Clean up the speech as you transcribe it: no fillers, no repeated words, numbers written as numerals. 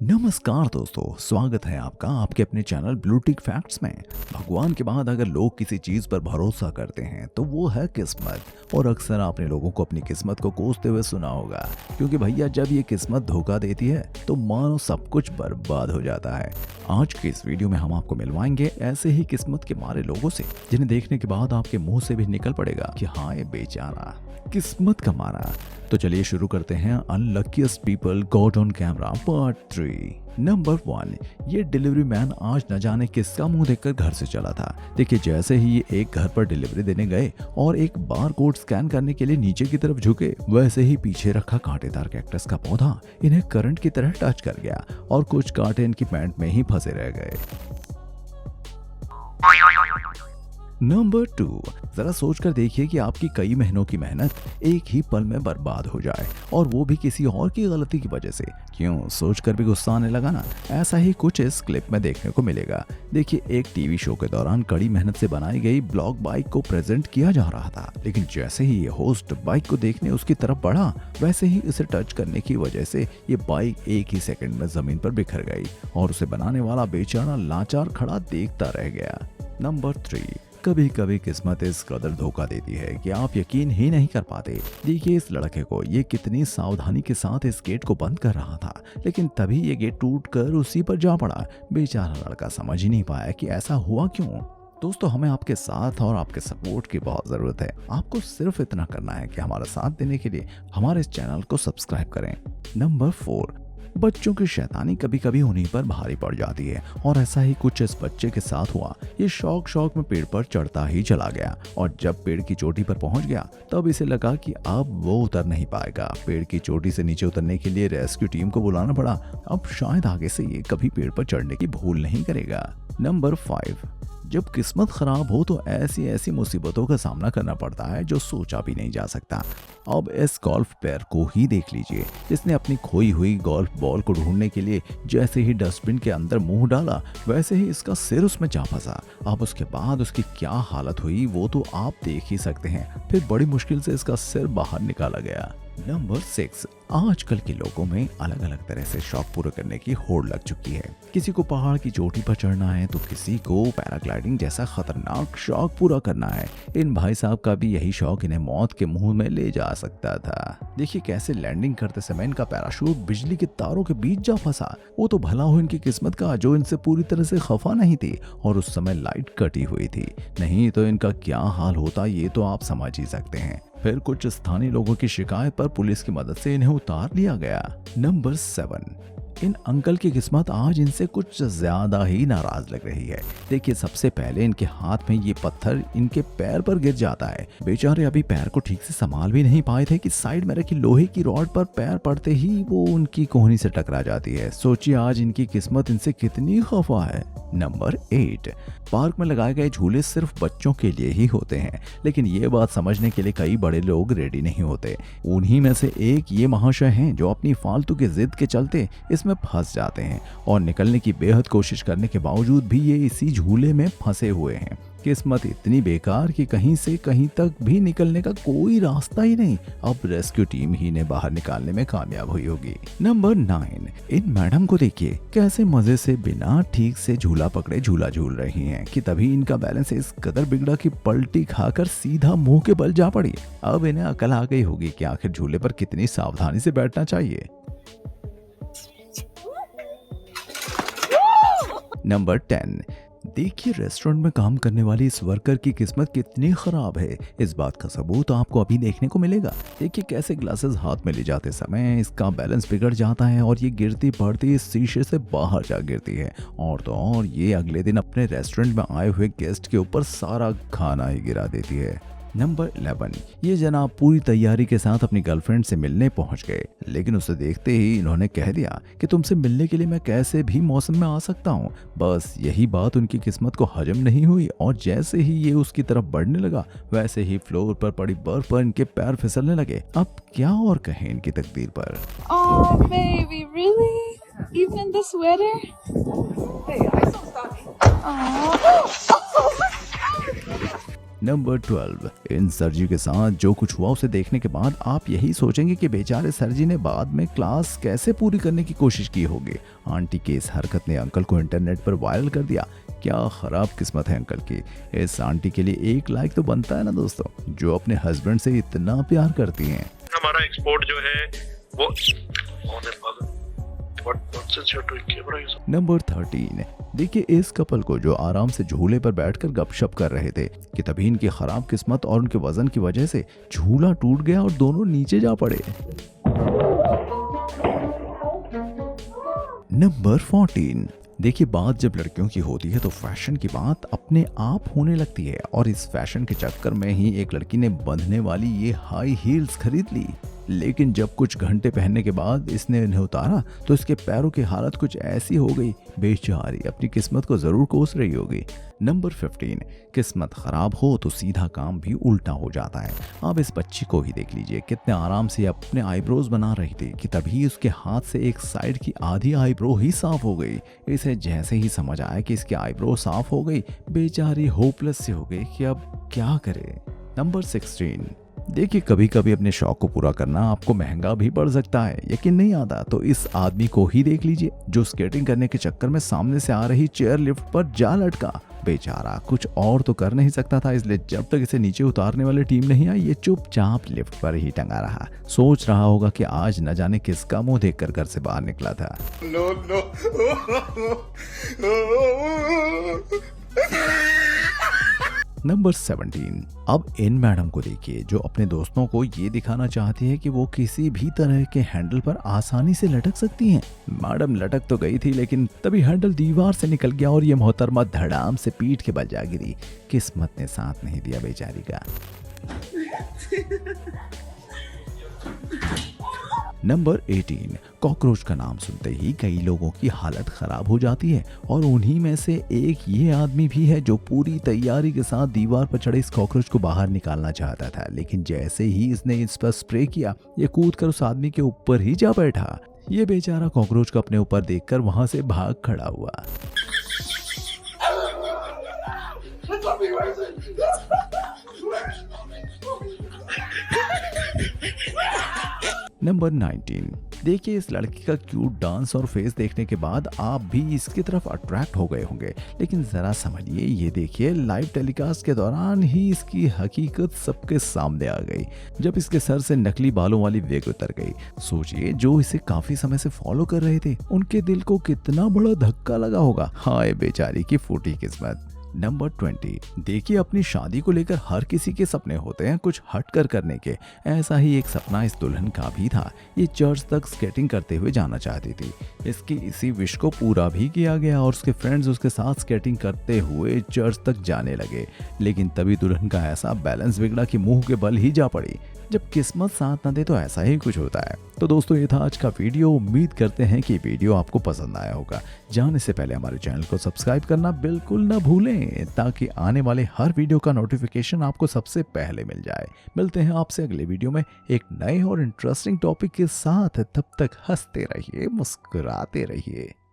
नमस्कार दोस्तों, स्वागत है आपका आपके अपने चैनल ब्लूटिक फैक्ट्स में। भगवान के बाद अगर लोग किसी चीज पर भरोसा करते हैं तो वो है किस्मत। और अक्सर आपने लोगों को अपनी किस्मत को कोसते हुए सुना होगा, क्योंकि भैया जब ये किस्मत धोखा देती है तो मानो सब कुछ बर्बाद हो जाता है। आज के इस वीडियो में हम आपको मिलवाएंगे ऐसे ही किस्मत के मारे लोगों से, जिन्हें देखने के बाद आपके मुंह से भी निकल पड़ेगा कि हाँ, ये बेचारा किस्मत का मारा। तो चलिए शुरू करते हैं unluckiest people got on camera part 3। Number 1, ये डिलीवरी मैन आज न जाने किसका मुंह देखकर घर से चला था। देखिए, जैसे ही ये एक घर पर डिलीवरी देने गए और एक बार कोड स्कैन करने के लिए नीचे की तरफ झुके, वैसे ही पीछे रखा कांटेदार कैक्टस का पौधा इन्हें करंट की तरह टच कर गया और कुछ कांटे इनकी पैंट में ही फंसे रह गए। नंबर 2, जरा सोचकर देखिए कि आपकी कई महीनों की मेहनत एक ही पल में बर्बाद हो जाए, और वो भी किसी और की गलती की वजह से। क्यों, सोचकर भी गुस्सा आने लगा ना? ऐसा ही कुछ इस क्लिप में देखने को मिलेगा। देखिए, एक टीवी शो के दौरान कड़ी मेहनत से बनाई गई ब्लॉग बाइक को प्रेजेंट किया जा रहा था, लेकिन जैसे ही ये होस्ट बाइक को देखने उसकी तरफ बढ़ा, वैसे ही इसे टच करने की वजह से ये बाइक एक ही सेकंड में जमीन पर बिखर गई और उसे बनाने वाला बेचारा लाचार खड़ा देखता रह गया। नंबर 3, कभी कभी किस्मत इस कदर धोखा देती है कि आप यकीन ही नहीं कर पाते। देखिए इस लड़के को, ये कितनी सावधानी के साथ इस गेट को बंद कर रहा था, लेकिन तभी ये गेट टूटकर उसी पर जा पड़ा। बेचारा लड़का समझ ही नहीं पाया कि ऐसा हुआ क्यों। दोस्तों, हमें आपके साथ और आपके सपोर्ट की बहुत ज़रूरत है। आपको सिर्फ इतना करना है कि हमारा साथ देने के लिए हमारे इस चैनल को सब्सक्राइब करें। नंबर 4, बच्चों की शैतानी कभी कभी उन्हीं पर भारी पड़ जाती है, और ऐसा ही कुछ इस बच्चे के साथ हुआ। ये शौक में पेड़ पर चढ़ता ही चला गया, और जब पेड़ की चोटी पर पहुंच गया तब इसे लगा कि अब वो उतर नहीं पाएगा। पेड़ की चोटी से नीचे उतरने के लिए रेस्क्यू टीम को बुलाना पड़ा। अब शायद आगे से ये कभी पेड़ पर चढ़ने की भूल नहीं करेगा। नंबर 5, जब किस्मत खराब हो तो ऐसी मुसीबतों का सामना करना पड़ता है जो सोचा भी नहीं जा सकता। अब इस गोल्फ प्लेयर को ही देख लीजिए, जिसने अपनी खोई हुई गोल्फ बॉल को ढूंढने के लिए जैसे ही डस्टबिन के अंदर मुंह डाला, वैसे ही इसका सिर उसमें जा फंसा। अब उसके बाद उसकी क्या हालत हुई वो तो आप देख ही सकते हैं। फिर बड़ी मुश्किल से इसका सिर बाहर निकाला गया। नंबर 6, आजकल के लोगों में अलग अलग तरह से शौक पूरा करने की होड़ लग चुकी है। किसी को पहाड़ की चोटी पर चढ़ना है तो किसी को पैराग्लाइडिंग जैसा खतरनाक शौक पूरा करना है। इन भाई साहब का भी यही शौक इन्हें मौत के मुंह में ले जा सकता था। देखिए कैसे लैंडिंग करते समय इनका पैराशूट बिजली के तारों के बीच जा फंसा। वो तो भला हो इनकी किस्मत का जो इनसे पूरी तरह से खफा नहीं थी और उस समय लाइट कटी हुई थी, नहीं तो इनका क्या हाल होता ये तो आप समझ ही सकते हैं। फिर कुछ स्थानीय लोगों की शिकायत पर पुलिस की मदद से इन्हें उतार लिया गया। नंबर 7, इन अंकल की किस्मत आज इनसे कुछ ज्यादा ही नाराज लग रही है। देखिए, सबसे पहले इनके हाथ में ये पत्थर इनके पैर पर गिर जाता है। बेचारे अभी पैर को ठीक से संभाल भी नहीं पाए थे कि साइड में रखी लोहे की रॉड पर पैर पड़ते ही वो उनकी कोहनी से टकरा जाती है। सोचिए आज इनकी किस्मत इनसे कितनी खफा है। नंबर 8, पार्क में लगाए गए झूले सिर्फ बच्चों के लिए ही होते हैं, लेकिन ये बात समझने के लिए कई बड़े लोग रेडी नहीं होते। उन्हीं में से एक ये महाशय हैं जो अपनी फालतू की जिद के चलते इसमें फंस जाते हैं और निकलने की बेहद कोशिश करने के बावजूद भी ये इसी झूले में फंसे हुए हैं। किस्मत इतनी बेकार कि कहीं से कहीं तक भी निकलने का कोई रास्ता ही नहीं। अब रेस्क्यू टीम ही ने बाहर निकालने में कामयाब हुई होगी। नंबर 9, इन मैडम को देखिए कैसे मजे से बिना ठीक से झूला पकड़े झूला झूल रही हैं कि तभी इनका बैलेंस इस कदर बिगड़ा कि पलटी खाकर सीधा मुंह के बल जा पड़ी। अब इन्हें अकल आ गई होगी कि आखिर झूले पर कितनी सावधानी से बैठना चाहिए। नंबर 10, देखिए रेस्टोरेंट में काम करने वाली इस वर्कर की किस्मत कितनी खराब है। इस बात का सबूत आपको अभी देखने को मिलेगा। देखिए कैसे ग्लासेस हाथ में ले जाते समय इसका बैलेंस बिगड़ जाता है और ये गिरती पड़ती इस शीशे से बाहर जा गिरती है। और तो और ये अगले दिन अपने रेस्टोरेंट में आए हुए गेस्ट के ऊपर सारा खाना ही गिरा देती है। नंबर 11, ये जनाब पूरी तैयारी के साथ अपनी गर्लफ्रेंड से मिलने पहुंच गए, लेकिन उसे देखते ही इन्होंने कह दिया कि तुमसे मिलने के लिए मैं कैसे भी मौसम में आ सकता हूं। बस यही बात उनकी किस्मत को हजम नहीं हुई और जैसे ही ये उसकी तरफ बढ़ने लगा, वैसे ही फ्लोर पर पड़ी बर्फ पर इनके पैर फिसलने लगे। अब क्या और कहें इनकी तकदीर पर। Oh, baby, really? Even in this weather? Hey, I saw Stalky. Oh. Number 12, इन सरजी के साथ जो कुछ हुआ उसे देखने के बाद आप यही सोचेंगे कि बेचारे सरजी ने बाद में क्लास कैसे पूरी करने की कोशिश की होगी। आंटी की इस हरकत ने अंकल को इंटरनेट पर वायरल कर दिया। क्या खराब किस्मत है अंकल की। इस आंटी के लिए 1 लाइक तो बनता है ना दोस्तों, जो अपने हस्बैंड से इतना प्यार करती हैं। हमारा एक्सपोर्ट जो है वो नंबर 13, देखिए इस कपल को जो आराम से झूले पर बैठकर गपशप कर रहे थे कि तभी इनकी खराब किस्मत और उनके वजन की वजह से झूला टूट गया और दोनों नीचे जा पड़े। नंबर 14, देखिए बात जब लड़कियों की होती है तो फैशन की बात अपने आप होने लगती है और इस फैशन के चक्कर में ही एक लड़की ने बंधने वाली ये हाई हील्स खरीद ली। लेकिन जब कुछ घंटे पहनने के बाद इसने इन्हें उतारा तो इसके पैरों की हालत कुछ ऐसी हो गई, बेचारी अपनी किस्मत को जरूर कोस रही होगी। नंबर 15, किस्मत खराब हो तो सीधा काम भी उल्टा हो जाता है। आप इस बच्ची को ही देख लीजिए, कितने आराम से अपने आईब्रोज बना रही थी कि तभी उसके हाथ से एक साइड की आधी आईब्रो ही साफ हो गई। इसे जैसे ही समझ आया कि इसकी आईब्रो साफ हो गई, बेचारी होपलेस सी हो गई कि अब क्या करे। नंबर 16, देखिए कभी कभी अपने शौक को पूरा करना आपको महंगा भी पड़ सकता है। यकीन नहीं आता तो इस आदमी को ही देख लीजिए जो स्केटिंग करने के चक्कर में सामने से आ रही चेयर लिफ्ट पर जा लटका। बेचारा कुछ और तो कर नहीं सकता था, इसलिए जब तक इसे नीचे उतारने वाली टीम नहीं आई ये चुपचाप लिफ्ट पर ही टंगा रहा। सोच रहा होगा कि आज न जाने किसका मुंह देखकर घर से बाहर निकला था। नंबर 17, अब इन मैडम को देखिए जो अपने दोस्तों को ये दिखाना चाहती है कि वो किसी भी तरह के हैंडल पर आसानी से लटक सकती हैं। मैडम लटक तो गई थी लेकिन तभी हैंडल दीवार से निकल गया और ये मोहतरमा धड़ाम से पीठ के बल जा गिरी। किस्मत ने साथ नहीं दिया बेचारी का। नंबर 18, कॉकरोच का नाम सुनते ही कई लोगों की हालत खराब हो जाती है और उन्हीं में से एक ये आदमी भी है जो पूरी तैयारी के साथ दीवार पर चढ़े इस कॉकरोच को बाहर निकालना चाहता था, लेकिन जैसे ही इसने इस पर स्प्रे किया ये कूदकर उस आदमी के ऊपर ही जा बैठा। ये बेचारा कॉकरोच को अपने ऊपर देखकर वहां से भाग खड़ा हुआ। नंबर 19, देखिए इस लड़की का क्यूट डांस और फेस देखने के बाद आप भी इसकी तरफ अट्रैक्ट हो गए होंगे, लेकिन जरा समझिए ये देखिए लाइव टेलीकास्ट के दौरान ही इसकी हकीकत सबके सामने आ गई जब इसके सर से नकली बालों वाली वेग उतर गई। सोचिए जो इसे काफी समय से फॉलो कर रहे थे उनके दिल को कितना बड़ा धक्का लगा होगा। हाय बेचारी की फूटी किस्मत। नंबर 20, देखिए अपनी शादी को लेकर हर किसी के सपने होते हैं कुछ हटकर करने के। ऐसा ही एक सपना इस दुल्हन का भी था। ये चर्च तक स्केटिंग करते हुए जाना चाहती थी। इसकी इसी विश को पूरा भी किया गया और उसके फ्रेंड्स उसके साथ स्केटिंग करते हुए चर्च तक जाने लगे। लेकिन तभी दुल्हन का ऐसा बैलेंस बिगड़ा कि मुंह के बल ही जा पड़ी। जब किस्मत साथ न दे तो ऐसा ही कुछ होता है। तो दोस्तों ये था आज का वीडियो। उम्मीद करते हैं कि वीडियो आपको पसंद आया होगा। जाने से पहले हमारे चैनल को सब्सक्राइब करना बिल्कुल ना भूलें ताकि आने वाले हर वीडियो का नोटिफिकेशन आपको सबसे पहले मिल जाए। मिलते हैं आपसे अगले वीडियो में एक नए और इंटरेस्टिंग टॉपिक के साथ। तब तक हंसते रहिए, मुस्कुराते रहिए।